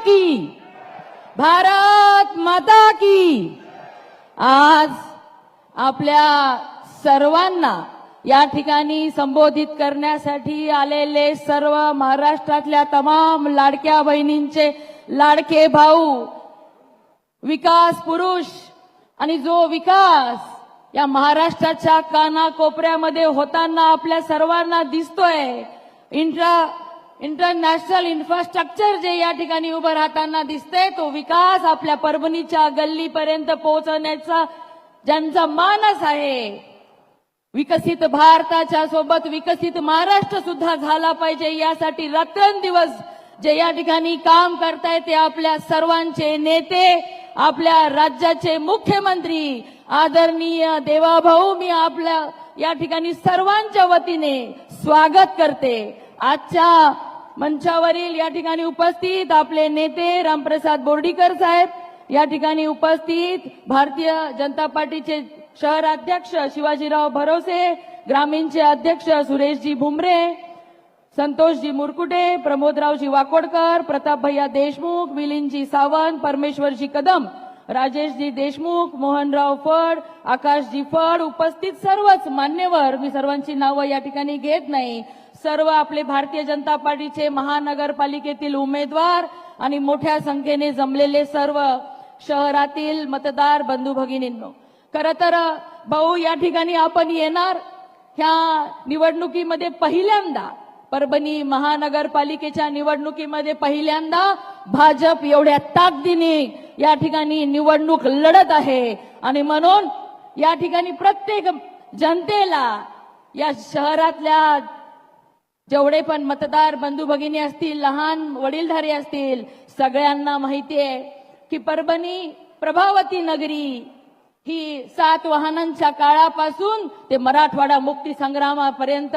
की, भारत माता की। आज आपल्या सर्वांना या ठिकाणी संबोधित करण्यासाठी आलेले सर्व महाराष्ट्रातल्या तमाम लाडक्या बहिणींचे लाडके भाऊ, विकास पुरुष, आणि जो विकास या महाराष्ट्राच्या कानाकोपऱ्यामध्ये होताना आपल्या सर्वांना दिसतोय, इंटरनॅशनल इन्फ्रास्ट्रक्चर जे या ठिकाणी उभं राहताना दिसते, तो विकास आपल्या परभणीच्या गल्लीपर्यंत पोहोचवण्याचा ज्यांचा मानस आहे, विकसित भारताच्या सोबत विकसित महाराष्ट्र सुद्धा झाला पाहिजे यासाठी रात्रंदिवस जे या ठिकाणी काम करतायत ते आपल्या सर्वांचे नेते, आपल्या राज्याचे मुख्यमंत्री आदरणीय देवाभाऊ, मी आपल्या या ठिकाणी सर्वांच्या वतीने स्वागत करते। आजच्या मंचावरील या ठिकाणी उपस्थित आपले नेते रामप्रसाद बोर्डीकर साहेब, या ठिकाणी उपस्थित भारतीय जनता पार्टीचे शहर अध्यक्ष शिवाजीराव भरोसे, ग्रामीणचे अध्यक्ष सुरेशजी भुमरे, संतोषजी मुरकुटे, प्रमोदरावजी वाकोडकर, प्रतापभैया देशमुख, मिलिंदजी सावंत, परमेश्वरजी कदम, राजेशजी देशमुख, मोहनराव फड, आकाशजी फड, उपस्थित सर्वच मान्यवर, मी सर्वांची नावं या ठिकाणी घेत नाही, सर्व आपले भारतीय जनता पार्टीचे महानगरपालिकेतील उमेदवार आणि मोठ्या संख्येने जमलेले सर्व शहरातील मतदार बंधू भगिनींनो, खरं तर भाऊ या ठिकाणी आपण येणार ह्या निवडणुकीमध्ये पहिल्यांदा, परभणी महानगरपालिकेच्या निवडणुकीमध्ये पहिल्यांदा भाजप एवढ्या ताकदीने या ठिकाणी निवडणूक लढत आहे आणि म्हणून या ठिकाणी प्रत्येक जनतेला, या शहरातल्या जेवढे पण मतदार बंधू भगिनी असतील, लहान वडीलधारी असतील, सगळ्यांना माहिती आहे की परभणी प्रभावती नगरी ही 7 वाहनांच्या काळापासून ते मराठवाडा मुक्ती संग्रामापर्यंत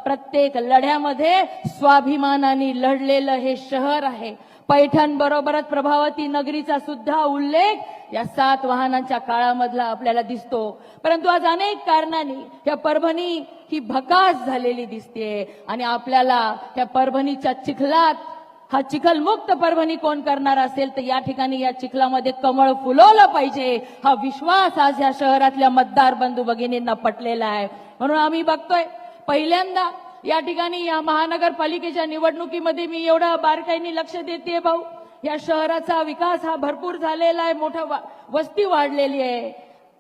प्रत्येक लढ्यामध्ये स्वाभिमानाने लढलेलं हे शहर आहे। पैठण बरोबरच प्रभावती नगरीचा सुद्धा उल्लेख या 7 वाहनांच्या काळामधला आपल्याला दिसतो, परंतु आज अनेक कारणांनी या परभणी ही भकास झालेली दिसते आणि आपल्याला त्या परभणीच्या चिखलात हा चिखलमुक्त परभणी कोण करणार असेल तर या ठिकाणी या चिखलामध्ये कमळ फुलवलं पाहिजे, हा विश्वास आज या शहरातल्या मतदार बंधू भगिनींना पटलेला आहे। म्हणून आम्ही बघतोय पहिल्यांदा या ठिकाणी या महानगरपालिकेच्या निवडणुकीमध्ये मी एवढा बारकाईने लक्ष देते भाऊ, या शहराचा विकास हा भरपूर झालेला आहे, मोठा वस्ती वाढलेली आहे,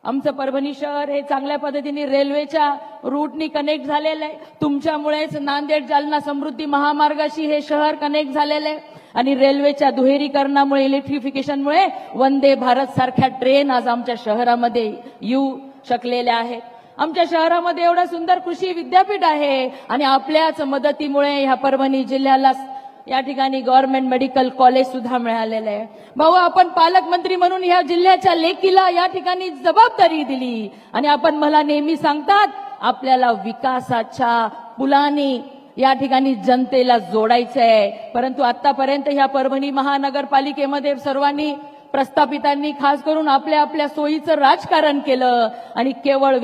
आमचं परभणी शहर हे चांगल्या पद्धतीने रेल्वेच्या रूटनी कनेक्ट झालेलं आहे, तुमच्यामुळेच नांदेड जालना समृद्धी महामार्गाशी हे शहर कनेक्ट झालेलं आहे आणि रेल्वेच्या दुहेरीकरणामुळे, इलेक्ट्रिफिकेशनमुळे वंदे भारत सारख्या ट्रेन आज आमच्या शहरामध्ये येऊ शकलेल्या आहेत। आमच्या शहरामध्ये एवढा सुंदर कृषी विद्यापीठ आहे आणि आपल्याच मदतीमुळे ह्या परभणी जिल्ह्याला या ठिकाणी गव्हर्नमेंट मेडिकल कॉलेज सुद्धा मिळालेलं आहे। भाऊ आपण पालकमंत्री म्हणून या जिल्ह्याच्या लेकीला या ठिकाणी जबाबदारी दिली आणि आपण मला नेहमी सांगतात आपल्याला विकासाच्या पुलाने या ठिकाणी जनतेला जोडायचं आहे, परंतु आतापर्यंत ह्या परभणी महानगरपालिकेमध्ये सर्वांनी प्रस्थापितांनी खास करून आपल्या आपल्या सोयीचं राजकारण केलं आणि केवळ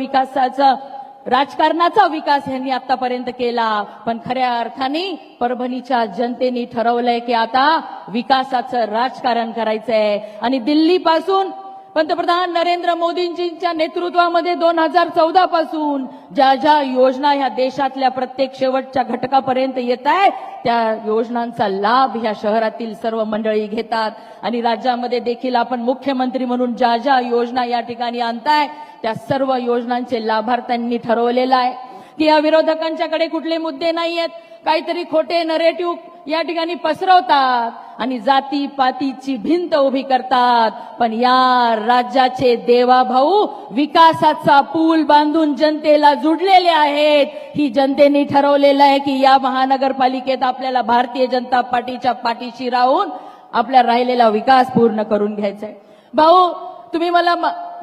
राजकारणाचा विकास यांनी आतापर्यंत केला, पण खऱ्या अर्थाने परभणीच्या जनतेने ठरवलंय की आता विकासाचं राजकारण करायचंय आणि दिल्लीपासून पंतप्रधान नरेंद्र मोदींच्या नेतृत्वामध्ये 2014 पासून ज्या ज्या योजना ह्या देशातल्या प्रत्येक शेवटच्या घटकापर्यंत येत आहेत त्या योजनांचा लाभ ह्या शहरातील सर्व मंडळी घेतात आणि राज्यामध्ये देखील आपण मुख्यमंत्री म्हणून ज्या ज्या योजना या ठिकाणी आणताय त्या सर्व योजनांचे लाभार्थ्यांनी ठरवलेलं आहे की या विरोधकांच्याकडे कुठले मुद्दे नाहीयेत, काहीतरी खोटे नरेटिव्ह या ठिकाणी पसरवतात आणि जाती पातीची भिंत उभी करतात, पण या राज्याचे देवाभाऊ विकासाचा पूल बांधून जनतेला जुडलेले आहेत। ही जनतेने ठरवलेलं आहे की या महानगरपालिकेत आपल्याला भारतीय जनता पार्टीच्या पाठीशी राहून आपला राहिलेला विकास पूर्ण करून घ्यायचा आहे। भाऊ तुम्ही मला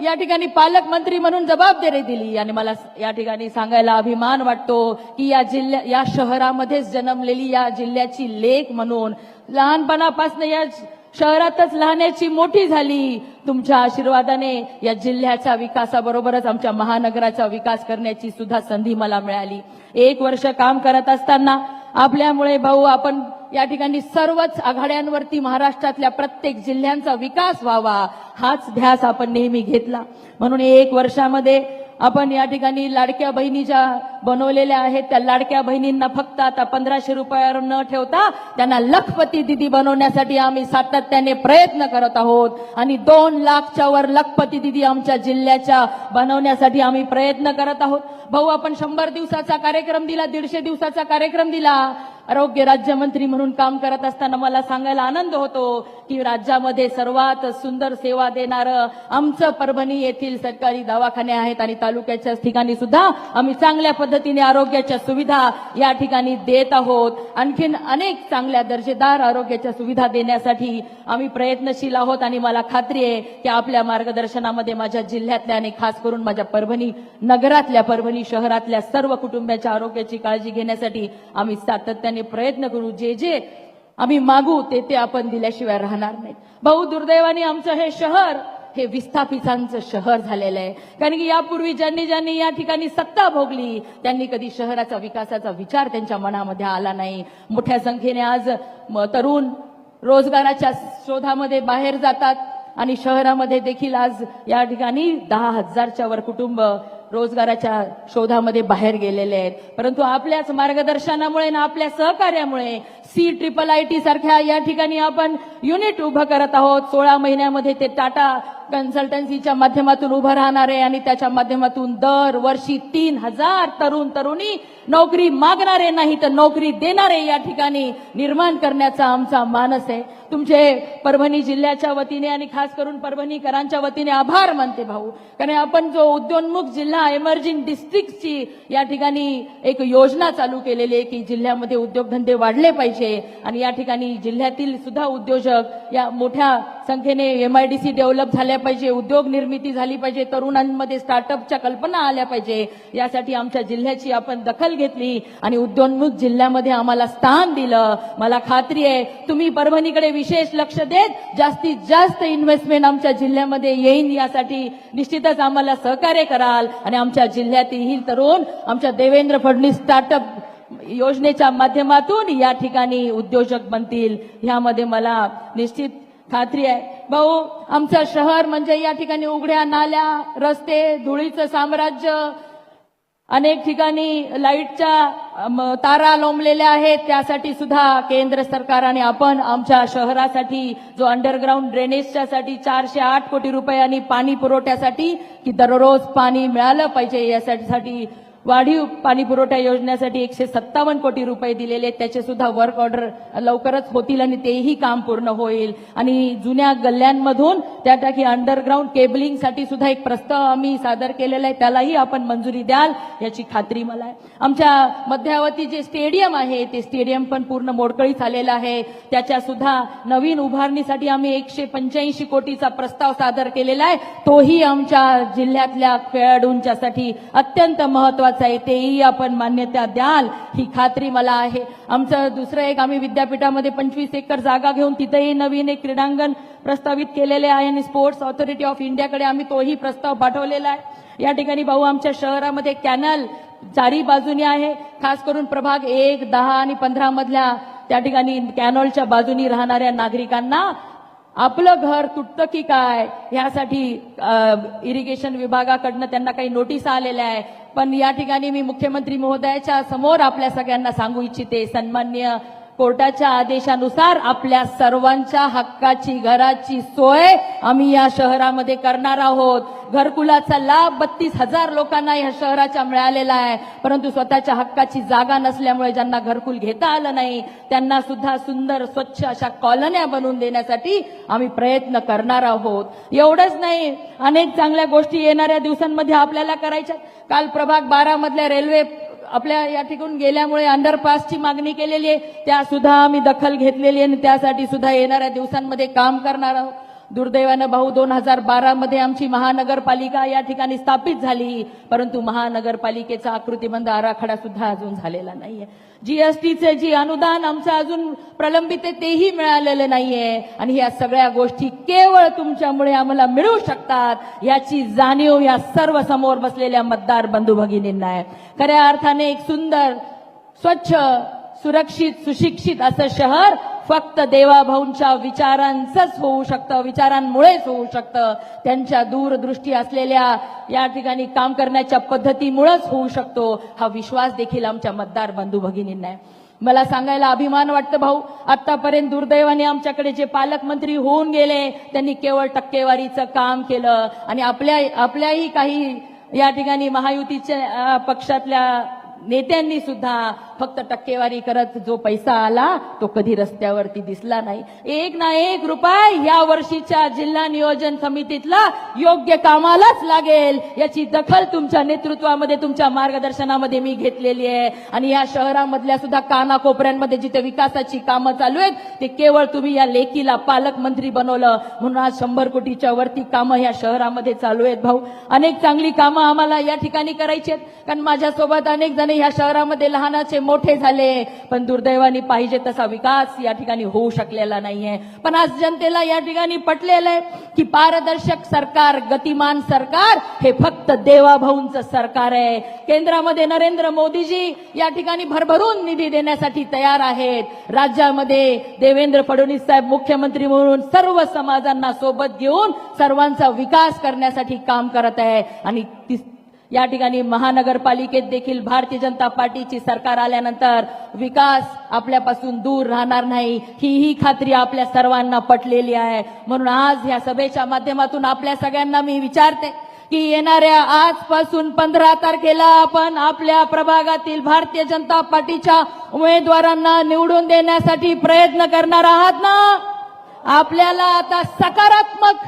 या ठिकाणी पालकमंत्री म्हणून जबाबदारी दिली आणि मला या ठिकाणी सांगायला अभिमान वाटतो की या शहरामध्येच जन्मलेली या जिल्ह्याची लेक म्हणून लहानपणापासून या शहरातच लहानाची मोठी झाली, तुमच्या आशीर्वादाने या जिल्ह्याच्या विकासाबरोबरच आमच्या महानगराचा विकास करण्याची सुद्धा संधी मला मिळाली। 1 वर्ष काम करत असताना आपल्यामुळे भाऊ आपण या ठिकाणी सर्वच आघाड्यांवरती महाराष्ट्रातल्या प्रत्येक जिल्ह्यांचा विकास व्हावा हाच ध्यास आपण नेहमी घेतला. म्हणून 1 वर्षामध्ये आपण या ठिकाणी लाडक्या बहिणी ज्या बनवलेल्या आहेत त्या लाडक्या बहिणींना फक्त आता 1500 रुपयावर न ठेवता त्यांना लखपती दिदी बनवण्यासाठी आम्ही सातत्याने प्रयत्न करत आहोत आणि 2 लाखच्या वर लखपती दिदी आमच्या जिल्ह्याच्या बनवण्यासाठी आम्ही प्रयत्न करत आहोत. भाऊ, आपण 100 दिवसाचा कार्यक्रम दिला, 150 दिवसाचा कार्यक्रम दिला. आरोग्य राज्यमंत्री म्हणून काम करत असताना मला सांगायला आनंद होतो की राज्यामध्ये सर्वात सुंदर सेवा देणारं आमचं परभणी येथील सरकारी दवाखाने आहेत आणि तालुक्याच्या ठिकाणी सुद्धा आम्ही चांगल्या पद्धतीने आरोग्याच्या सुविधा या ठिकाणी देत आहोत. आणखीन अनेक चांगल्या दर्जेदार आरोग्याच्या सुविधा देण्यासाठी आम्ही प्रयत्नशील आहोत आणि मला खात्री आहे की आपल्या मार्गदर्शनामध्ये माझ्या जिल्ह्यातल्या आणि खास करून माझ्या परभणी नगरातल्या, परभणी शहरातल्या सर्व कुटुंबाच्या आरोग्याची काळजी घेण्यासाठी आम्ही सातत्याने प्रयत्न करू. जे जे आम्ही मागू ते आपण दिल्याशिवाय राहणार नाही. भाऊ, दुर्दैवाने आमचं हे शहर हे विस्थापितांचं शहर झालेलं आहे. कारण की यापूर्वी ज्यांनी या ठिकाणी सत्ता भोगली त्यांनी कधी शहराचा विकासाचा विचार त्यांच्या मनामध्ये आला नाही. मोठ्या संख्येने आज तरुण रोजगाराच्या शोधामध्ये बाहेर जातात आणि शहरामध्ये देखील आज या ठिकाणी 10,000च्या वर कुटुंब रोजगाराच्या शोधामध्ये बाहेर गेलेले आहेत. परंतु आपल्याच मार्गदर्शनामुळे ना आपल्या सहकार्यामुळे CIIT सारख्या या ठिकाणी आपण युनिट उभं करत आहोत. 16 महिन्यामध्ये ते टाटा कन्सल्टन्सीच्या माध्यमातून उभं राहणार आहे आणि त्याच्या माध्यमातून दरवर्षी 3,000 तरुण तरुणी नोकरी मागणारे नाही तर नोकरी देणारे या ठिकाणी निर्माण करण्याचा आमचा मानस आहे. तुमचे परभणी जिल्ह्याच्या वतीने आणि खास करून परभणीकरांच्या वतीने आभार मानते भाऊ. कारण आपण जो उद्योन्मुख जिल्हा एमर्जिंग डिस्ट्रिक्टची या ठिकाणी एक योजना चालू केलेली आहे की जिल्ह्यामध्ये उद्योगधंदे वाढले पाहिजे आणि या ठिकाणी जिल्ह्यातील सुद्धा उद्योजक या मोठ्या संख्येने MIDC डेव्हलप झाल्या पाहिजे, उद्योग निर्मिती झाली पाहिजे, तरुणांमध्ये स्टार्टअपच्या कल्पना आल्या पाहिजे. यासाठी आमच्या जिल्ह्याची आपण दखल घेतली आणि उद्योन्मुख जिल्ह्यामध्ये आम्हाला स्थान दिलं. मला खात्री आहे तुम्ही परभणीकडे विशेष लक्ष देत जास्तीत जास्त इन्व्हेस्टमेंट आमच्या जिल्ह्यामध्ये येईल यासाठी निश्चितच आम्हाला सहकार्य कराल आणि आमच्या जिल्ह्यातील तरुण आमच्या देवेंद्र फडणवीस स्टार्टअप योजनेच्या माध्यमातून या ठिकाणी उद्योजक बनतील ह्यामध्ये मला निश्चित खात्री आहे. भाऊ, आमचं शहर म्हणजे या ठिकाणी उघड्या नाल्या, रस्ते, धुळीचं साम्राज्य, अनेक ठिकाणी लाईटच्या तारा लोंबलेल्या आहेत. त्यासाठी सुद्धा केंद्र सरकार आणि आपण आमच्या शहरासाठी जो अंडरग्राऊंड ड्रेनेजच्या साठी 408 कोटी रुपये आणि पाणी पुरवठ्यासाठी की दररोज पाणी मिळालं पाहिजे यासाठी वाढीव पाणी पुरवठा योजनेसाठी 157 कोटी रुपये दिलेले आहेत. त्याचे सुद्धा वर्क ऑर्डर लवकरच होतील आणि तेही काम पूर्ण होईल. आणि जुन्या गल्ल्यांमधून त्या टाकी अंडरग्राऊंड केबलिंगसाठी सुद्धा एक प्रस्ताव आम्ही सादर केलेला आहे, त्यालाही आपण मंजुरी द्याल याची खात्री मला आहे. आमच्या मध्यावती जे स्टेडियम आहे ते स्टेडियम पण पूर्ण मोडकळीस आलेलं आहे. त्याच्या सुद्धा नवीन उभारणीसाठी आम्ही 185 कोटीचा प्रस्ताव सादर केलेला आहे. तोही आमच्या जिल्ह्यातल्या खेळाडूंच्यासाठी अत्यंत महत्त्वाचा आहे, तेही आपण मान्यता द्याल ही खात्री मला आहे. आमचं दुसरं एक आम्ही विद्यापीठामध्ये 25 एकर जागा घेऊन तिथेही नवीन एक क्रीडांगण प्रस्तावित केलेले आहे आणि स्पोर्ट्स ऑथॉरिटी ऑफ इंडियाकडे आम्ही तोही प्रस्ताव पाठवलेला आहे. या ठिकाणी भाऊ आमच्या शहरामध्ये कॅनल 4ही बाजूनी आहे. खास करून प्रभाग 1, 10 आणि 15 मधल्या त्या ठिकाणी कॅनॉलच्या बाजूनी राहणाऱ्या नागरिकांना आपलं घर तुटतं की काय यासाठी इरिगेशन विभागाकडनं त्यांना काही नोटीस आलेल्या आहे. पण या ठिकाणी मी मुख्यमंत्री महोदयाच्या समोर आपल्या सगळ्यांना सांगू इच्छिते, सन्माननीय कोर्टाच्या आदेशानुसार आपल्या सर्वांच्या हक्काची घराची सोय आम्ही या शहरामध्ये करणार आहोत. घरकुलाचा लाभ 32,000 लोकांना या शहराच्या मिळालेला आहे. परंतु स्वतःच्या हक्काची जागा नसल्यामुळे ज्यांना घरकुल घेता आलं नाही त्यांना सुद्धा सुंदर स्वच्छ अशा कॉलन्या बनवून देण्यासाठी आम्ही प्रयत्न करणार आहोत. एवढंच नाही, अनेक चांगल्या गोष्टी येणाऱ्या दिवसांमध्ये आपल्याला करायच्या. काल प्रभाग 12 मधल्या रेल्वे आपल्या या ठिकाणी गेल्यामुळे अंडरपासची मागणी केलेली आहे, त्या सुद्धा आम्ही दखल घेतलेली आहे आणि त्यासाठी सुद्धा येणाऱ्या दिवसांमध्ये काम करणार आहोत. दुर्दैवानं भाऊ 2012 मध्ये आमची महानगरपालिका या ठिकाणी स्थापित झाली, परंतु महानगरपालिकेचा आकृतिबंध आराखडा सुद्धा अजून झालेला नाहीये. जीएसटीचे जी अनुदान आमचं अजून प्रलंबित आहे तेही मिळालेलं नाहीये आणि या सगळ्या गोष्टी केवळ तुमच्यामुळे आम्हाला मिळू शकतात याची जाणीव या सर्व समोर बसलेल्या मतदार बंधू भगिनींना आहे. खऱ्या अर्थाने एक सुंदर, स्वच्छ, सुरक्षित सुशिक्षित असं शहर फक्त देवाभाऊंच्या विचारांचंच होऊ शकतं, विचारांमुळेच होऊ शकतं. त्यांच्या दूरदृष्टी असलेल्या या ठिकाणी काम करण्याच्या पद्धतीमुळेच होऊ शकतो. हा विश्वास देखील आमच्या मतदार बंधू भगिनींना आहे. मला सांगायला अभिमान वाटतं भाऊ, आतापर्यंत दुर्दैवाने आमच्याकडे जे पालकमंत्री होऊन गेले त्यांनी केवळ टक्केवारीचं काम केलं आणि आपल्याही काही या ठिकाणी महायुतीच्या पक्षातल्या नेत्यांनी सुद्धा फक्त टक्केवारी करत जो पैसा आला तो कधी रस्त्यावरती दिसला नाही. एक ना एक रुपया या वर्षीच्या जिल्हा नियोजन समितीतला योग्य कामालाच लागेल याची दखल तुमच्या नेतृत्वामध्ये तुमच्या मार्गदर्शनामध्ये मी घेतलेली आहे. आणि या शहरामधल्या सुद्धा कानाकोपऱ्यांमध्ये जिथे विकासाची कामं चालू आहेत ते केवळ तुम्ही या लेकीला पालकमंत्री बनवलं म्हणून आज 100 कोटीच्या वरती कामं या शहरामध्ये चालू आहेत. भाऊ, अनेक चांगली कामं आम्हाला या ठिकाणी करायची आहेत, कारण माझ्यासोबत अनेक जण या शहरामध्ये लहानाचे मोठे झाले, पण दुर्दैवाने पाहिजे तसा विकास या ठिकाणी होऊ शकलेला नाहीये. पण आज जनतेला या ठिकाणी पटलेलं आहे की पारदर्शक सरकार, गतिमान सरकार हे फक्त देवाभाऊंचं सरकार आहे. केंद्रामध्ये नरेंद्र मोदीजी या ठिकाणी भरभरून निधी देण्यासाठी तयार आहेत. राज्यामध्ये देवेंद्र फडणवीस साहेब मुख्यमंत्री म्हणून सर्व समाजांना सोबत घेऊन सर्वांचा विकास करण्यासाठी काम करत आहे. आणि या ठिकाणी महानगरपालिकेत देखील भारतीय जनता पार्टीची सरकार आल्यानंतर विकास आपल्यापासून दूर राहणार नाही ही खात्री आपल्या सर्वांना पटलेली आहे. म्हणून आज या सभेच्या माध्यमातून आपल्या सगळ्यांना मी विचारते की येणाऱ्या आजपासून 15 तारखेला आपण आपल्या प्रभागातील भारतीय जनता पार्टीच्या उमेदवारांना निवडून देण्यासाठी प्रयत्न करणार आहात ना? आपल्याला आता सकारात्मक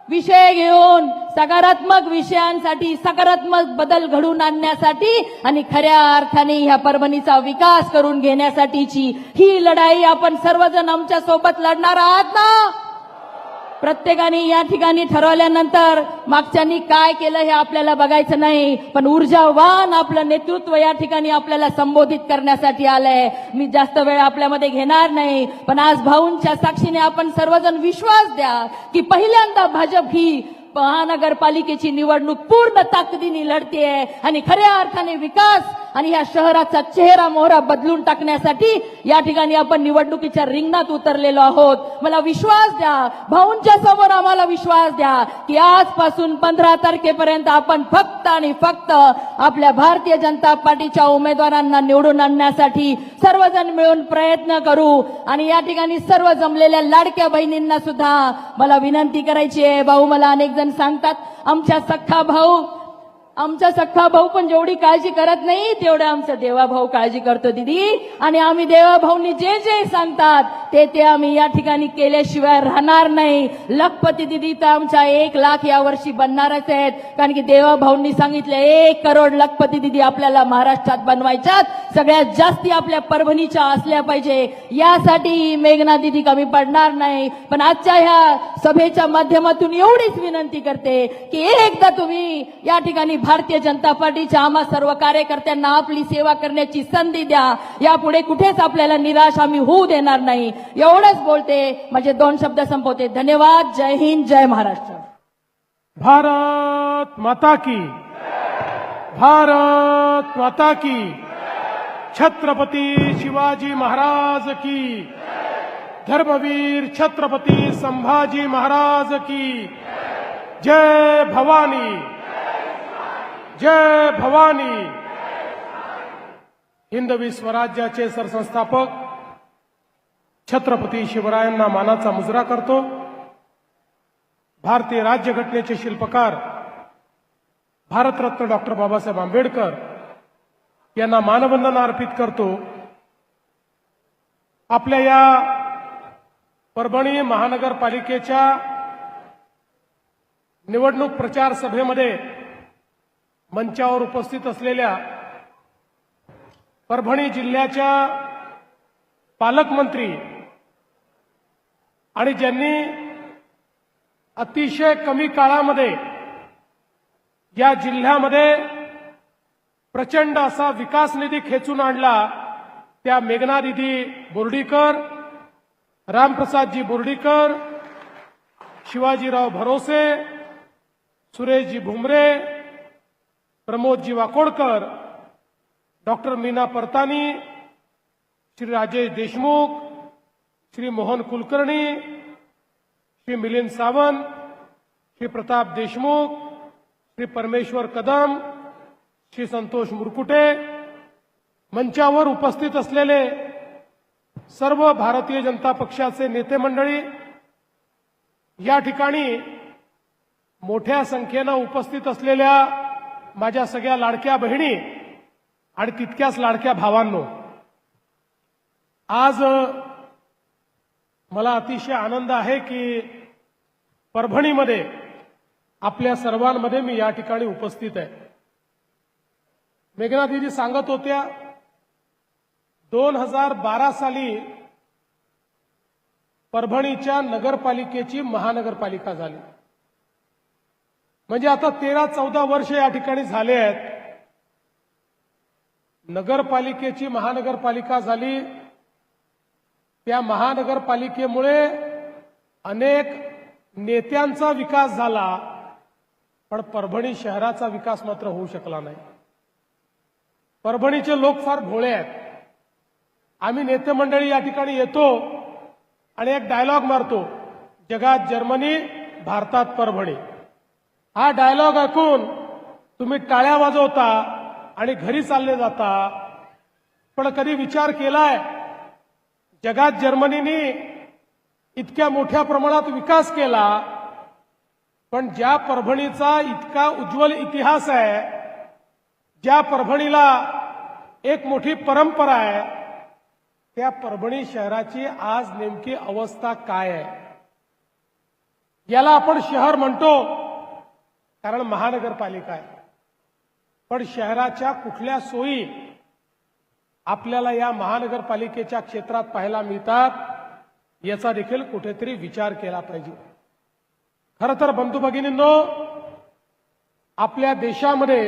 विषय घेऊन सकारात्मक विषयांसाठी सकारात्मक बदल घडवून आणण्यासाठी आणि खऱ्या अर्थाने ह्या परभणीचा विकास करून घेण्यासाठीची ही लढाई आपण सर्वजण आमच्या सोबत लढणार आहात ना? प्रत्येकाने या ठिकाणी ठरवल्यानंतर मागच्यांनी काय केलं हे आपल्याला बघायचं नाही, पण ऊर्जावान आपलं नेतृत्व या ठिकाणी आपल्याला संबोधित करण्यासाठी आलंय. मी जास्त वेळ आपल्यामध्ये घेणार नाही, पण आज भाऊंच्या साक्षीने आपण सर्वजण विश्वास द्या की पहिल्यांदा भाजप ही महानगरपालिकेची निवडणूक पूर्ण ताकदीने लढतेय आणि खऱ्या अर्थाने विकास आणि या शहराचा चेहरा मोहरा बदलून टाकण्यासाठी या ठिकाणी आपण निवडणुकीच्या रिंगणात उतरलेलो आहोत. मला विश्वास द्या, भाऊंच्या समोर आम्हाला विश्वास द्या की आजपासून 15 तारखेपर्यंत आपण फक्त आणि फक्त आपल्या भारतीय जनता पार्टीच्या उमेदवारांना निवडून आणण्यासाठी सर्वजण मिळून प्रयत्न करू. आणि या ठिकाणी सर्व जमलेल्या लाडक्या बहिणींना सुद्धा मला विनंती करायची आहे. भाऊ, मला अनेक जण सांगतात आमचा सख्खा भाऊ पण जेवढी काळजी करत नाही तेवढं आमचा देवाभाऊ काळजी करतो दीदी. आणि आम्ही देवाभाऊंनी जे जे सांगतात ते आम्ही या ठिकाणी केल्याशिवाय राहणार नाही. लखपती दिदी तर आमच्या 1 लाख या वर्षी बनणारच आहेत, कारण की देवाभाऊंनी सांगितलं 1 करोड लखपती दिदी आपल्याला महाराष्ट्रात बनवायच्यात, सगळ्यात जास्ती आपल्या परभणीच्या असल्या पाहिजे. यासाठी मेघना दिदी कमी पडणार नाही. पण आजच्या ह्या सभेच्या माध्यमातून एवढीच विनंती करते की एकदा तुम्ही या ठिकाणी भारतीय जनता पार्टीच्या आम्हा सर्व कार्यकर्त्यांना आपली सेवा करण्याची संधी द्या. यापुढे कुठेच आपल्याला निराश आम्ही होऊ देणार नाही. एवढंच बोलते, माझे 2 शब्द संपवते. धन्यवाद. जय हिंद, जय महाराष्ट्र. भारत माता की, भारत माता की. छत्रपती शिवाजी महाराज की, धर्मवीर छत्रपती संभाजी महाराज की. जय भवानी, जय भवानी. हिंदवी स्वराज्याचे सरसंस्थापक छत्रपती शिवरायांना मानाचा मुजरा करतो. भारतीय राज्यघटनेचे शिल्पकार भारतरत्न डॉक्टर बाबासाहेब आंबेडकर यांना मानवंदना अर्पित करतो. आपल्या या परभणी महानगरपालिकेच्या निवडणूक प्रचार सभेमध्ये मंचावर उपस्थित असलेल्या परभणी जिल्ह्याच्या पालकमंत्री आणि ज्यांनी अतिशय कमी काळामध्ये या जिल्ह्यामध्ये प्रचंड असा विकास निधी खेचून आणला, त्या मेघना दिदी बोर्डीकर, रामप्रसादजी बोर्डीकर, शिवाजीराव भरोसे, सुरेशजी भुमरे, प्रमोदजी वाकोडकर, डॉक्टर मीना परतानी, श्री राजेश देशमुख, श्री मोहन कुलकर्णी, श्री मिलिंद सावंत, श्री प्रताप देशमुख, श्री परमेश्वर कदम, श्री संतोष मुरकुटे, मंचावर उपस्थित असलेले सर्व भारतीय जनता पक्षाचे नेते मंडळी, या ठिकाणी मोठ्या संख्येनं उपस्थित असलेल्या माझ्या सगळ्या लाडक्या बहिणी आणि तितक्याच लाडक्या भावांनो, आज मला अतिशय आनंद आहे की परभणीमध्ये आपल्या सर्वांमध्ये मी या ठिकाणी उपस्थित आहे. मेघना दीदी सांगत होत्या 2012 साली परभणीच्या नगरपालिकेची महानगरपालिका झाली. म्हणजे आता 13-14 वर्ष या ठिकाणी झाले आहेत. नगरपालिकेची महानगरपालिका झाली. त्या महानगरपालिकेमुळे अनेक नेत्यांचा विकास झाला, पण परभणी शहराचा विकास मात्र होऊ शकला नाही. परभणीचे लोक फार भोळे आहेत. आम्ही नेते मंडळी या ठिकाणी येतो आणि एक डायलॉग मारतो, जगात जर्मनी, भारतात परभणी. हा डायलॉग ऐकून तुम्ही टाळ्या वाजवता आणि घरी चालले जाता. पण कधी विचार केलाय, जगात जर्मनीने इतक्या मोठ्या प्रमाणात विकास केला, पण ज्या परभणीचा इतका उज्ज्वल इतिहास आहे, ज्या परभणीला एक मोठी परंपरा आहे, त्या परभणी शहराची आज नेमकी अवस्था काय आहे? याला आपण शहर म्हणतो कारण महानगरपालिका आहे, पण शहराच्या कुठल्या सोयी आपल्याला या महानगरपालिकेच्या क्षेत्रात पाहायला मिळतात, याचा देखील कुठेतरी विचार केला पाहिजे. खरं तर बंधू भगिनींनो, आपल्या देशामध्ये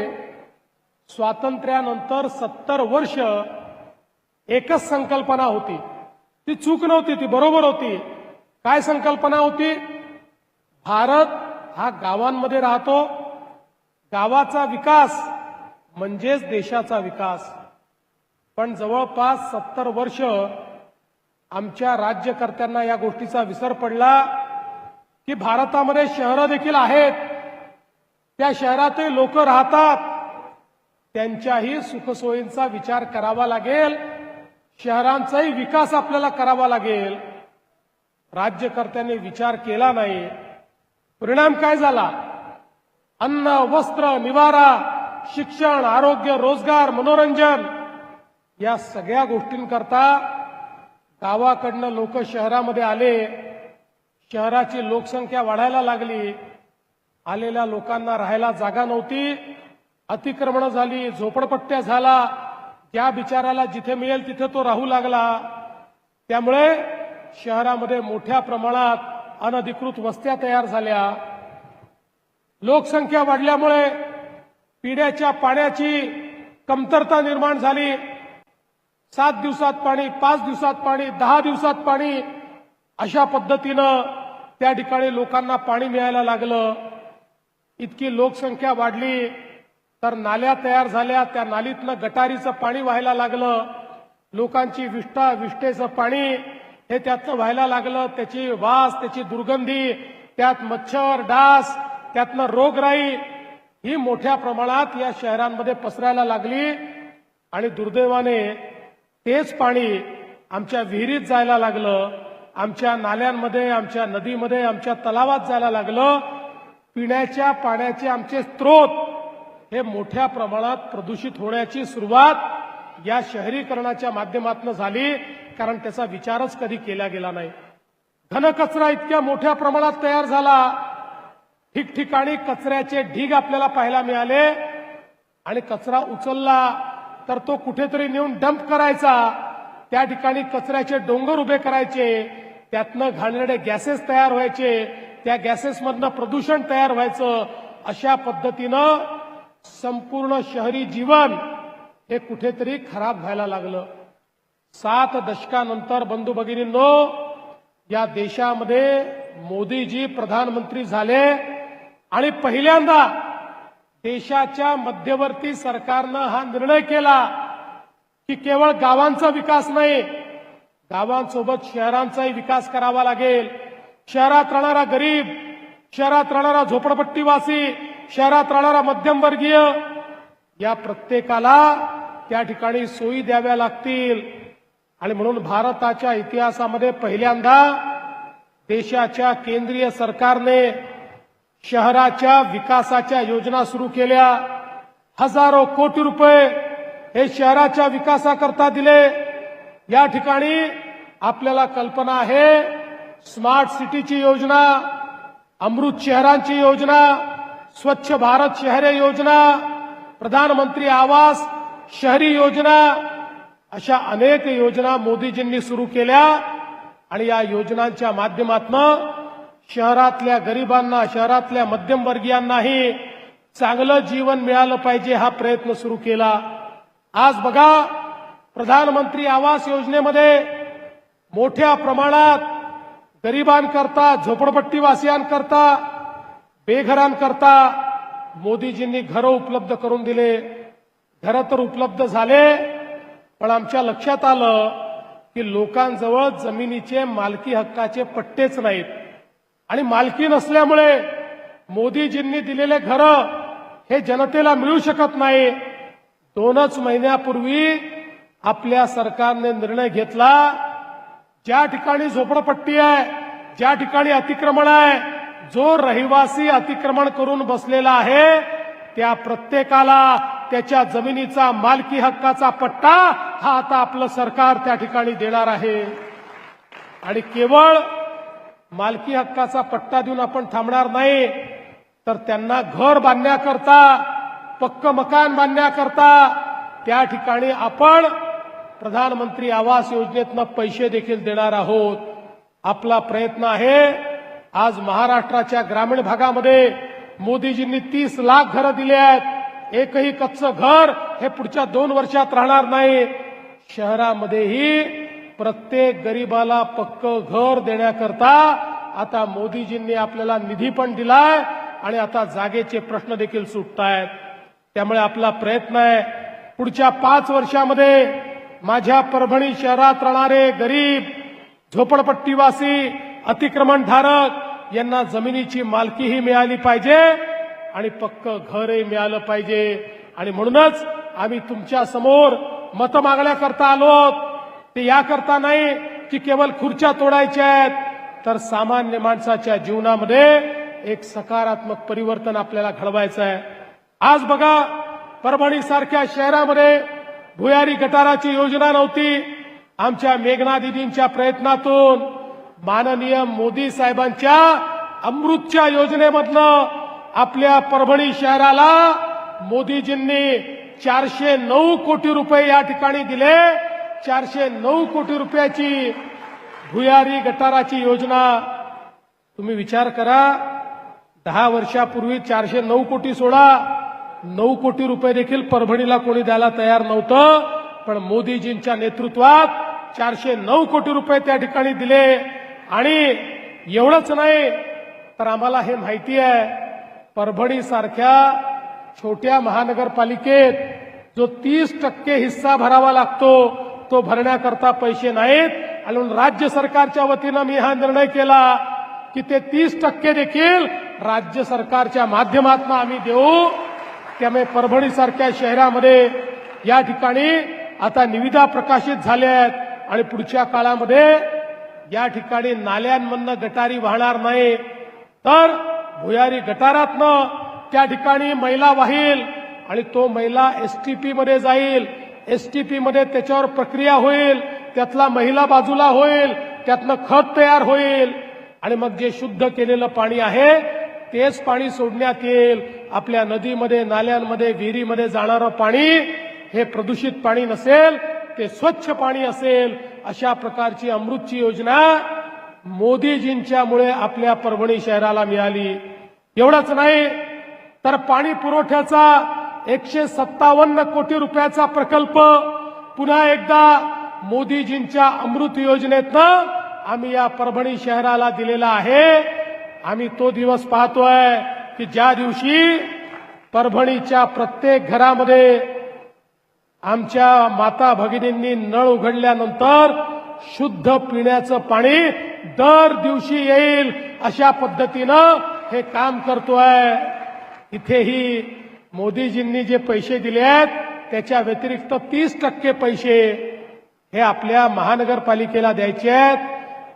स्वातंत्र्यानंतर 70 वर्ष एकच संकल्पना होती. ती चूक नव्हती, ती बरोबर होती. काय संकल्पना होती? भारत हा गावांमध्ये राहतो, गावाचा विकास म्हणजेच देशाचा विकास. पण जवळपास 70 वर्ष आमच्या राज्यकर्त्यांना या गोष्टीचा विसर पडला की भारतामध्ये शहरं देखील आहेत, त्या शहरातही लोक राहतात, त्यांच्याही सुखसोयींचा विचार करावा लागेल, शहरांचाही विकास आपल्याला करावा लागेल. राज्यकर्त्यांनी विचार केला नाही. परिणाम काय झाला? अन्न, वस्त्र, निवारा, शिक्षण, आरोग्य, रोजगार, मनोरंजन या सगळ्या गोष्टींकरता गावाकडनं लोक शहरामध्ये आले. शहराची लोकसंख्या वाढायला लागली. आलेल्या लोकांना राहायला जागा नव्हती, अतिक्रमणं झाली, झोपडपट्ट्या झाला. ज्या बिचाराला जिथे मिळेल तिथे तो राहू लागला. त्यामुळे शहरामध्ये मोठ्या प्रमाणात अनधिकृत वस्त्या तयार झाल्या. लोकसंख्या वाढल्यामुळे पिण्याच्या पाण्याची कमतरता निर्माण झाली. 7 दिवसात पाणी, 5 दिवसात पाणी, 10 दिवसात पाणी, अशा पद्धतीनं त्या ठिकाणी लोकांना पाणी मिळायला लागलं. इतकी लोकसंख्या वाढली तर नाल्या तयार झाल्या. त्या नालीतनं गटारीचं पाणी व्हायला लागलं. लोकांची विष्ठेचं पाणी हे त्यातनं व्हायला लागलं. त्याची वास, त्याची दुर्गंधी, त्यात मच्छर, डास, त्यातनं रोगराई ही मोठ्या प्रमाणात या शहरांमध्ये पसरायला लागली. आणि दुर्दैवाने तेच पाणी आमच्या विहिरीत जायला लागलं, आमच्या नाल्यांमध्ये, आमच्या नदीमध्ये, आमच्या तलावात जायला लागलं. पिण्याच्या पाण्याचे आमचे स्रोत हे मोठ्या प्रमाणात प्रदूषित होण्याची सुरुवात या शहरीकरणाच्या माध्यमातून झाली, कारण त्याचा विचारच कधी केला गेला नाही. घनकचरा इतक्या मोठ्या प्रमाणात तयार झाला. ठिकठिकाणी कचऱ्याचे ढीग आपल्याला पाहायला मिळाले. आणि कचरा उचलला तर तो कुठेतरी नेऊन डंप करायचा. त्या ठिकाणी कचऱ्याचे डोंगर उभे करायचे. त्यातनं घाणेरडे गॅसेस तयार व्हायचे. त्या गॅसेसमधनं प्रदूषण तयार व्हायचं. अशा पद्धतीनं संपूर्ण शहरी जीवन हे कुठेतरी खराब व्हायला लागलं. 7 दशकानंतर बंधू भगिनींनो, या देशामध्ये मोदीजी प्रधानमंत्री झाले आणि पहिल्यांदा देशाच्या मध्यवर्ती सरकारनं हा निर्णय केला की केवळ गावांचा विकास नाही, गावांसोबत शहरांचाही विकास करावा लागेल. शहरात राहणारा गरीब, शहरात राहणारा झोपडपट्टीवासी, शहरात राहणारा मध्यमवर्गीय या प्रत्येकाला त्या ठिकाणी सोयी द्याव्या लागतील. आणि म्हणून भारताच्या इतिहासामध्ये पहिल्यांदा देशाच्या केंद्रीय सरकारने शहराच्या विकासाच्या योजना सुरू केल्या. हजारो कोटी रुपये हे शहराच्या विकासाकरता दिले. या ठिकाणी आपल्याला कल्पना आहे स्मार्ट सिटीची योजना, अमृत शहरांची योजना, स्वच्छ भारत शहरे योजना, प्रधानमंत्री आवास शहरी योजना, अशा अनेक योजना मोदीजींनी सुरू केल्या. आणि या योजनांच्या माध्यमातून शहरातल्या गरिबांना, शहरातल्या मध्यमवर्गीयांनाही चांगलं जीवन मिळालं पाहिजे हा प्रयत्न सुरू केला. आज बघा प्रधानमंत्री आवास योजनेमध्ये मोठ्या प्रमाणात गरिबांकरता, झोपडपट्टीवासियांकरता, बेघरांकरता मोदीजींनी घरं उपलब्ध करून दिले. घरं तर उपलब्ध झाले, पण आमच्या लक्षात आलं की लोकांजवळ जमिनीचे मालकी हक्काचे पट्टेच नाहीत. आणि मालकी नसल्यामुळे मोदीजींनी दिलेले घरं हे जनतेला मिळू शकत नाही. 2च महिन्यापूर्वी आपल्या सरकारने निर्णय घेतला, ज्या ठिकाणी झोपडपट्टी आहे, ज्या ठिकाणी अतिक्रमण आहे, जो रहिवासी अतिक्रमण करून बसलेला आहे त्या प्रत्येकाला त्याच्या जमिनीचा मालकी हक्काचा पट्टा हा आता आपलं सरकार त्या ठिकाणी देणार आहे. आणि केवळ मालकी हक्काचा पट्टा देऊन आपण थांबणार नाही, तर त्यांना घर बांधण्याकरता, पक्क मकान बांधण्याकरता त्या ठिकाणी आपण प्रधानमंत्री आवास योजनेतनं पैसे देखील देणार आहोत. आपला प्रयत्न आहे. आज महाराष्ट्राच्या ग्रामीण भागामध्ये मोदीजींनी 30 लाख घरं दिली आहेत. एकही कच्चं घर हे पुढच्या 2 वर्षात राहणार नाही. शहरामध्येही प्रत्येक गरीबाला पक्क घर देण्याकरता आता मोदीजींनी आपल्याला निधी पण दिलाय आणि आता जागेचे प्रश्न देखील सुटतायत. त्यामुळे आपला प्रयत्न आहे पुढच्या 5 वर्षामध्ये माझ्या परभणी शहरात राहणारे गरीब, झोपडपट्टीवासी, अतिक्रमणधारक यांना जमिनीची मालकीही मिळाली पाहिजे आणि पक्क घरही मिळालं पाहिजे. आणि म्हणूनच आम्ही तुमच्या समोर मत मागण्याकरता आलो. ते याकरता नाही की केवळ खुर्च्या तोडायच्या आहेत, तर सामान्य माणसाच्या जीवनामध्ये एक सकारात्मक परिवर्तन आपल्याला घडवायचं आहे. आज बघा परभणी सारख्या शहरामध्ये भुयारी गटाराची योजना नव्हती. आमच्या मेघना दिदींच्या प्रयत्नातून माननीय मोदी साहेबांच्या अमृतच्या योजनेमधनं आपल्या परभणी शहराला मोदीजींनी 409 कोटी रुपये या ठिकाणी दिले. 409 कोटी रुपयाची भुयारी गटाराची योजना. तुम्ही विचार करा, 10 वर्षापूर्वी 409 कोटी सोडा, 9 कोटी रुपये देखील परभणीला कोणी द्यायला तयार नव्हतं. पण मोदीजींच्या नेतृत्वात 409 कोटी रुपये त्या ठिकाणी दिले. आणि एवढंच नाही तर आम्हाला हे माहिती आहे, परभणी सारख्या छोट्या महानगरपालिकेत जो 30% हिस्सा भरावा लागतो तो भरण्याकरता पैसे नाहीत. आणि म्हणून राज्य सरकारच्या वतीनं मी हा निर्णय केला की ते 30% देखील राज्य सरकारच्या माध्यमातून आम्ही देऊ. त्यामुळे परभणी सारख्या शहरामध्ये या ठिकाणी आता निविदा प्रकाशित झाल्या आहेत आणि पुढच्या काळामध्ये या ठिकाणी नाल्यांमधनं गटारी वाहणार नाही, तर भुयारी गटारातनं त्या ठिकाणी मैला वाहील आणि तो मैला एसटीपी मध्ये जाईल. एसटीपी मध्ये त्याच्यावर प्रक्रिया होईल, त्यातला मैला बाजूला होईल, त्यातनं खत तयार होईल आणि मग जे शुद्ध केलेलं पाणी आहे तेच पाणी सोडण्यात येईल. आपल्या नदीमध्ये, नाल्यांमध्ये, विहिरीमध्ये जाणारं पाणी हे प्रदूषित पाणी नसेल, ते स्वच्छ पाणी असेल. अशा प्रकारची अमृतची योजना मोदीजींच्यामुळे आपल्या परभणी शहराला मिळाली. एवढंच नाही तर पाणी पुरवठ्याचा 157 कोटी रुपयाचा प्रकल्प पुन्हा एकदा मोदीजींच्या अमृत योजनेतनं आम्ही या परभणी शहराला दिलेला आहे. आम्ही तो दिवस पाहतोय की ज्या दिवशी परभणीच्या प्रत्येक घरामध्ये आमच्या माता भगिनींनी नळ उघडल्यानंतर शुद्ध पिण्याचं पाणी दर दिवशी येईल अशा पद्धतीनं हे काम करतोय. इथेही मोदीजींनी जे पैसे दिले आहेत त्याच्या व्यतिरिक्त 30% पैसे हे आपल्या महानगरपालिकेला द्यायचे आहेत.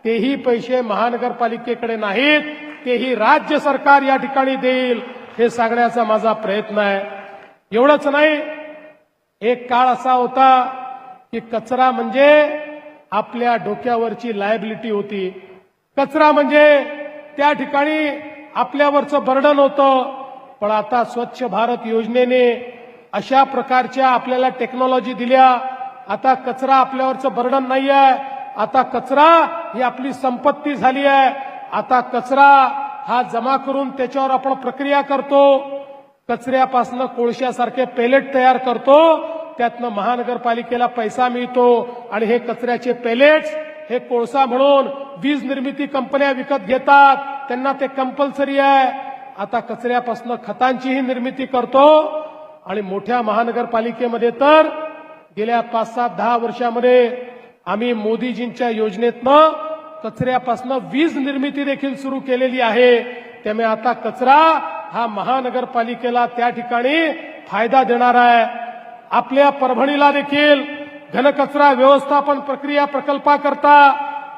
तेही पैसे महानगरपालिकेकडे नाहीत, तेही राज्य सरकार या ठिकाणी देईल हे सांगण्याचा माझा प्रयत्न आहे. एवढंच नाही, एक काळ असा होता की कचरा म्हणजे आपल्या डोक्यावरची लायबिलिटी होती. कचरा म्हणजे त्या ठिकाणी आपल्यावरचं बर्डन होतं. पण आता स्वच्छ भारत योजनेने अशा प्रकारच्या आपल्याला टेक्नॉलॉजी दिल्या. आता कचरा आपल्यावरचं बर्डन नाही आहे. आता कचरा ही आपली संपत्ती झाली आहे. आता कचरा हा जमा करून त्याच्यावर आपण प्रक्रिया करतो. कचऱ्यापासून कोळशासारखे पेलेट तयार करतो. त्यातनं महानगरपालिकेला पैसा मिळतो आणि हे कचऱ्याचे पेलेट्स हे कोळसा म्हणून वीज निर्मिती कंपन्या विकत घेतात. त्यांना ते कंपल्सरी आहे. आता कचऱ्यापासून खतांचीही निर्मिती करतो आणि मोठ्या महानगरपालिकेमध्ये तर गेल्या 5-7-10 वर्षामध्ये आम्ही मोदीजींच्या योजनेतनं कचऱ्यापासून वीज निर्मिती देखील सुरू केलेली आहे. त्यामुळे आता कचरा हा महानगरपालिकेला त्या ठिकाणी फायदा देणार आहे. आपल्या परभणीला देखील घनकचरा व्यवस्थापन प्रक्रिया प्रकल्पाकरता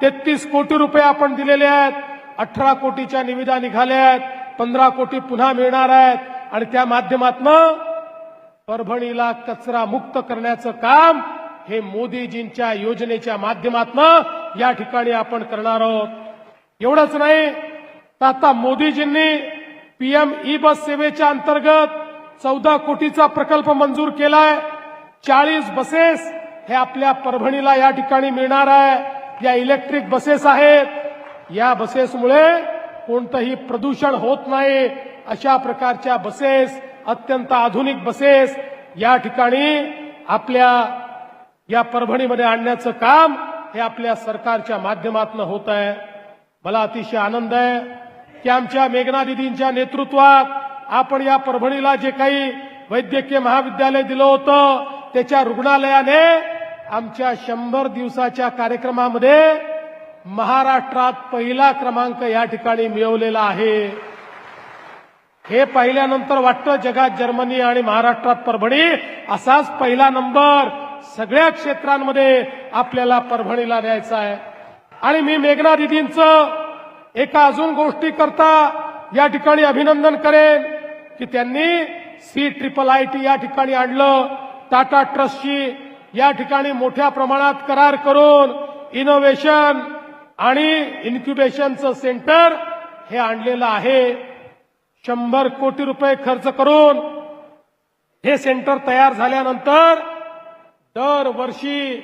33 कोटी रुपये आपण दिलेले आहेत. 18 कोटीच्या निविदा निघाल्या आहेत. 15 कोटी पुन्हा मिळणार आहेत आणि त्या माध्यमातून परभणीला कचरा मुक्त करण्याचं काम हे मोदीजींच्या योजनेच्या माध्यमातून या ठिकाणी आपण करणार आहोत. एवढंच नाही, तर आता मोदीजींनी पीएम ई बस सेवेच्या अंतर्गत 14 कोटीचा प्रकल्प मंजूर केलाय. 40 बसेस हे आपल्या परभणीला या ठिकाणी मिळणार आहे. या इलेक्ट्रिक बसेस आहेत. या बसेसमुळे कोणतंही प्रदूषण होत नाही. अशा प्रकारच्या बसेस, अत्यंत आधुनिक बसेस या ठिकाणी आपल्या या परभणीमध्ये आणण्याचं काम हे आपल्या सरकारच्या माध्यमातून होत आहे. मला अतिशय आनंद आहे की आमच्या मेघना दीदींच्या नेतृत्वात आपण या परभणीला जे काही वैद्यकीय महाविद्यालय दिलं होतं त्याच्या रुग्णालयाने आमच्या 100 दिवसाच्या कार्यक्रमामध्ये महाराष्ट्रात पहिला क्रमांक या ठिकाणी मिळवलेला आहे. हे पाहिल्यानंतर वाटतं जगात जर्मनी आणि महाराष्ट्रात परभणी असाच पहिला नंबर सगळ्या क्षेत्रांमध्ये आपल्याला परभणीला द्यायचा आहे. आणि मी मेघना दीदींचं एका अजून गोष्टी करता या ठिकाणी अभिनंदन करेन की त्यांनी CIIT या ठिकाणी आणलं. टाटा ट्रस्टशी या ठिकाणी मोठ्या प्रमाणात करार करून इनोव्हेशन आणि इन्क्युबेशनचं सेंटर हे आणलेलं आहे. 100 कोटी रुपये खर्च करून हे सेंटर तयार झाल्यानंतर दरवर्षी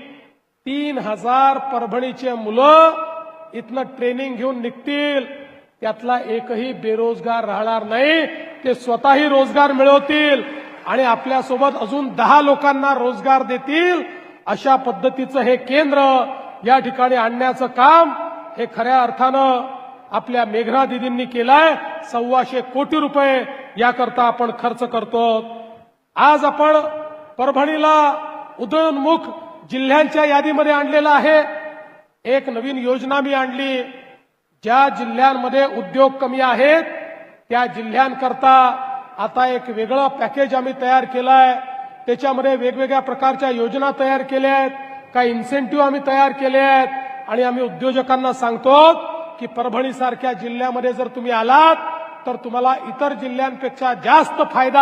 3000 परभणीचे मुलं इथनं ट्रेनिंग घेऊन निघतील. त्यातला एकही बेरोजगार राहणार नाही. ते स्वतःही रोजगार मिळवतील आणि आपल्यासोबत अजून 10 लोकांना रोजगार देतील. अशा पद्धतीचं हे केंद्र या ठिकाणी आणण्याचं काम हे खऱ्या अर्थानं आपल्या मेघना दीदींनी केलंय. 125 कोटी रुपये याकरता आपण खर्च करतो. आज आपण परभणीला उदयोन्मुख जिल्ह्यांच्या यादीमध्ये आणलेला आहे. एक नवीन योजना मी आणली. ज्या जिल्ह्यांमध्ये उद्योग कमी आहेत त्या जिल्ह्यांकरता आता एक वेगळं पॅकेज आम्ही तयार केलंय. त्याच्यामध्ये वेगवेगळ्या प्रकारच्या योजना तयार केल्या आहेत. काही इन्सेंटिव्ह आम्ही तयार केले आहेत आणि आम्ही उद्योजकांना सांगतो की परभणीसारख्या जिल्ह्यामध्ये जर तुम्ही आलात तर तुम्हाला इतर जिल्ह्यांपेक्षा जास्त फायदा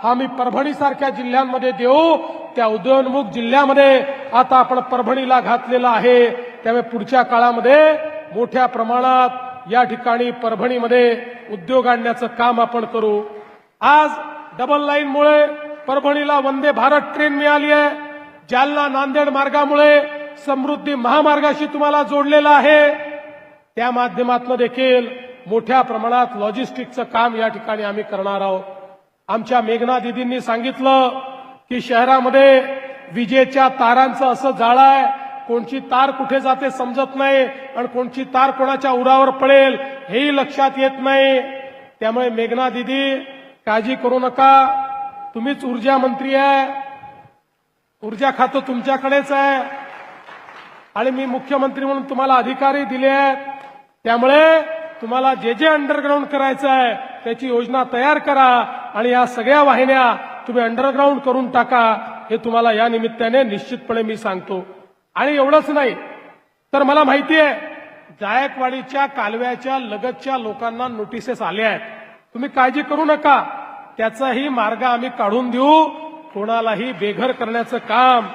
हा आम्ही परभणीसारख्या जिल्ह्यांमध्ये देऊ. त्या उदयोन्मुख जिल्ह्यामध्ये आता आपण परभणीला घातलेला आहे. त्यामुळे पुढच्या काळामध्ये मोठ्या प्रमाणात या ठिकाणी परभणीमध्ये उद्योग आणण्याचं काम आपण करू. आज डबल लाईनमुळे परभणीला वंदे भारत ट्रेन मिळाली आहे. जालना नांदेड मार्गामुळे समृद्धी महामार्गाशी तुम्हाला जोडलेला आहे. त्या माध्यमातून देखील मोठ्या प्रमाणात लॉजिस्टिकचं काम या ठिकाणी आम्ही करणार आहोत. आमच्या मेघना दीदींनी सांगितलं की शहरामध्ये विजेच्या तारांचं असं जाळं आहे, कोणची तार कुठे जाते समजत नाही आणि कोणची तार कोणाच्या उरावर पडेल हेही लक्षात येत नाही. त्यामुळे मेघना दीदी काळजी करू नका. तुम्हीच ऊर्जा मंत्री आहे. ऊर्जा खातं तुमच्याकडेच आहे. आणि मी मुख्यमंत्री म्हणून तुम्हाला अधिकारही दिले आहेत. त्यामुळे तुम्हाला जे जे अंडरग्राऊंड करायचं आहे त्याची योजना तयार करा आणि या सगळ्या वाहिन्या तुम्ही अंडरग्राऊंड करून टाका, हे तुम्हाला या निमित्ताने निश्चितपणे मी सांगतो. आणि एवढंच नाही तर मला माहिती आहे जायकवाडीच्या कालव्याच्या लगतच्या लोकांना नोटिसेस आल्या आहेत. तुम्ही काळजी करू नका, त्याचाही मार्ग आम्ही काढून देऊ. कोणालाही बेघर करण्याचं काम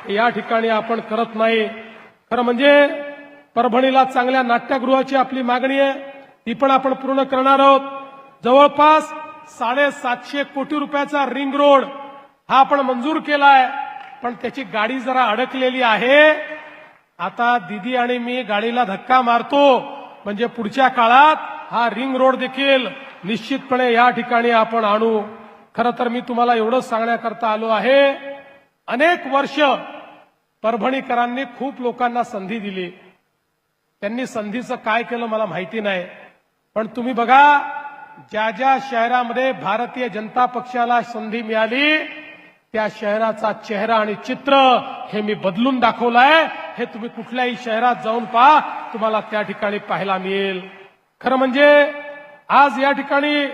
या ठिकाणी आपण करत नाही. खरं म्हणजे परभणीला चांगल्या नाट्यगृहाची आपली मागणी आहे, ती पण आपण पूर्ण करणार आहोत. जवळपास 750 कोटी रुपयाचा रिंग रोड हा आपण मंजूर केलाय, पण त्याची गाडी जरा अडकलेली आहे. आता दीदी आणि मी गाडीला धक्का मारतो, म्हणजे पुढच्या काळात हा रिंग रोड देखील निश्चितपणे या ठिकाणी आपण आणू. खरं तर मी तुम्हाला एवढंच सांगण्याकरता आलो आहे, अनेक वर्ष परभणीकरांनी खूप लोकांना संधी दिली. त्यांनी संधीचं काय केलं मला माहिती नाही, पण तुम्ही बघा ज्या ज्या शहरामध्ये भारतीय जनता पक्षाला संधी मिळाली त्या शहराचा चेहरा आणि चित्र हे मी बदलून दाखवलंय. हे तुम्ही कुठल्याही शहरात जाऊन पहा, तुम्हाला त्या ठिकाणी पाहायला मिळेल. खरं म्हणजे आज या ठिकाणी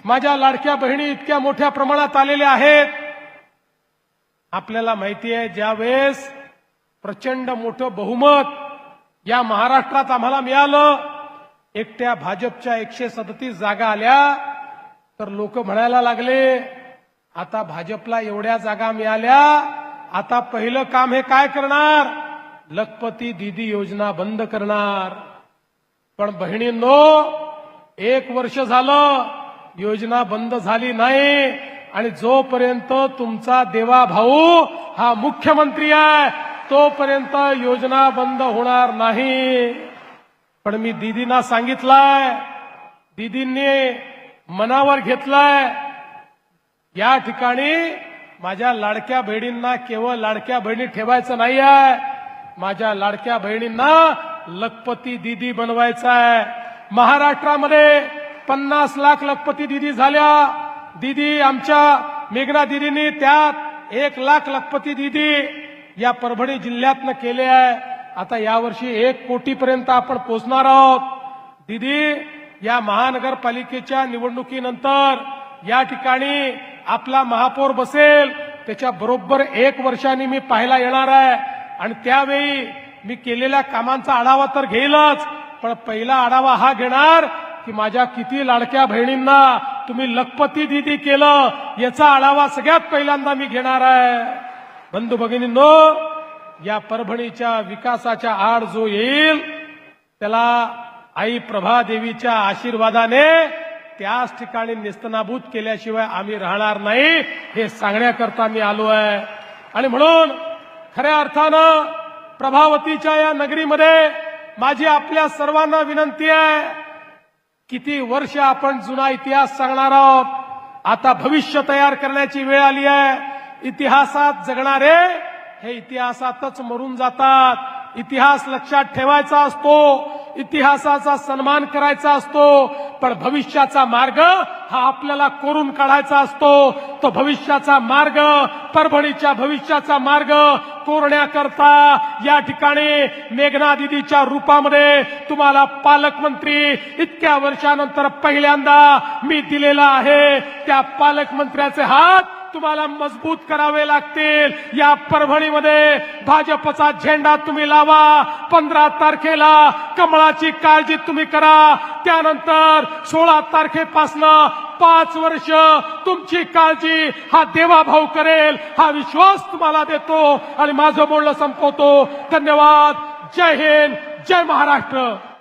माझ्या लाडक्या बहिणी इतक्या मोठ्या प्रमाणात आलेल्या आहेत. आपल्याला माहिती आहे ज्यावेळेस प्रचंड मोठं बहुमत या महाराष्ट्रात आम्हाला मिळालं, एकट्या भाजपच्या 137 जागा आल्या, तर लोक म्हणायला लागले आता भाजपला एवढ्या जागा मिळाल्या, आता पहिलं काम हे काय करणार, लखपती दीदी योजना बंद करणार. पण बहिणींनो 1 वर्ष झालं योजना बंद झाली नाही, आणि जोपर्यंत तुमचा देवा भाऊ हा मुख्यमंत्री आहे तोपर्यंत योजना बंद होणार नाही. पण मी दीदींना सांगितलंय, दीदींनी मनावर घेतलंय, या ठिकाणी माझ्या लाडक्या बहिणींना केवळ लाडक्या बहिणी ठेवायचं नाही आहे, माझ्या लाडक्या बहिणींना लखपती दीदी बनवायचं आहे. महाराष्ट्रामध्ये 50 लाख लखपती दीदी झाल्या. दीदी आमच्या मेघना दीदींनी त्यात 1 लाख लखपती दीदी या परभणी जिल्ह्यातनं केले आहे. आता यावर्षी 1 कोटीपर्यंत आपण पोहोचणार आहोत. दीदी या महानगरपालिकेच्या निवडणुकीनंतर या ठिकाणी आपला महापौर बसेल, त्याच्या बरोबर 1 वर्षांनी मी पाहायला येणार आहे, आणि त्यावेळी मी केलेल्या कामांचा आढावा तर घेईलच, पण पहिला आढावा हा घेणार की माझ्या किती लाडक्या बहिणींना तुम्ही लखपती दीदी केलं, याचा आढावा सगळ्यात पहिल्यांदा मी घेणार आहे. बंधू भगिनींनो, या परभणीच्या विकासाच्या आड जो येईल त्याला आई प्रभादेवीच्या आशीर्वादाने त्याच ठिकाणी नेस्तनाबूत केल्याशिवाय आम्ही राहणार नाही, हे सांगण्याकरता मी आलो आहे. आणि म्हणून खऱ्या अर्थानं प्रभावतीच्या या नगरीमध्ये माझी आपल्या सर्वांना विनंती आहे, किती वर्ष आपण जुना इतिहास सांगणार आहोत, आता भविष्य तयार करण्याची वेळ आली आहे. इतिहासात जगणारे हे इतिहासातच मरून जातात. इतिहास लक्षात ठेवायचा असतो, इतिहासाचा सन्मान करायचा असतो, पण भविष्याचा मार्ग हा आपल्याला कोरून काढायचा असतो. तो भविष्याचा मार्ग, परभणीच्या भविष्याचा मार्ग कोरण्याकरता या ठिकाणी मेघना दीदीच्या रूपामध्ये तुम्हाला पालकमंत्री इतक्या वर्षानंतर पहिल्यांदा मी दिलेला आहे. त्या पालकमंत्र्याचे हात तुम्हाला मजबूत करावे लागतील. या परभणीमध्ये भाजपचा झेंडा तुम्ही लावा. 15 तारखेला कमळाची काळजी तुम्ही करा. त्यानंतर 16 तारखेपासून 5 वर्ष तुमची काळजी हा देवाभाऊ करेल, हा विश्वास तुम्हाला देतो आणि माझं बोलणं संपवतो. धन्यवाद. जय हिंद, जय महाराष्ट्र.